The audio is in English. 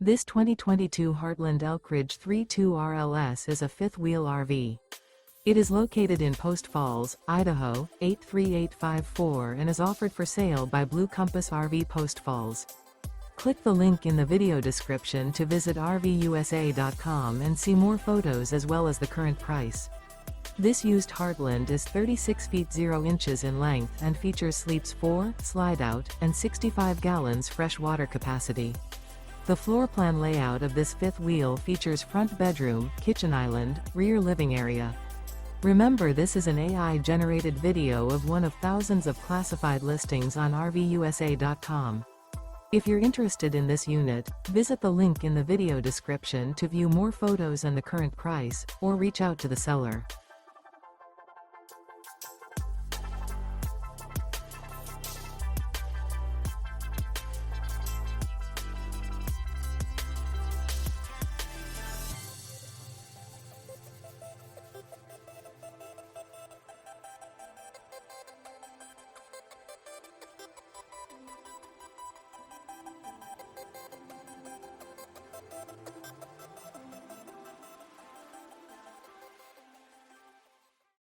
This 2022 Heartland ElkRidge 32 RLS is a fifth-wheel RV. It is located in Post Falls, Idaho, 83854 and is offered for sale by Blue Compass RV Post Falls. Click the link in the video description to visit RVUSA.com and see more photos as well as the current price. This used Heartland is 36 feet 0 inches in length and features sleeps 4, Slideout, and 65 gallons fresh water capacity. The floor plan layout of this fifth wheel features front bedroom, kitchen island, rear living area. Remember, this is an AI-generated video of one of thousands of classified listings on RVUSA.com. If you're interested in this unit, visit the link in the video description to view more photos and the current price, or reach out to the seller.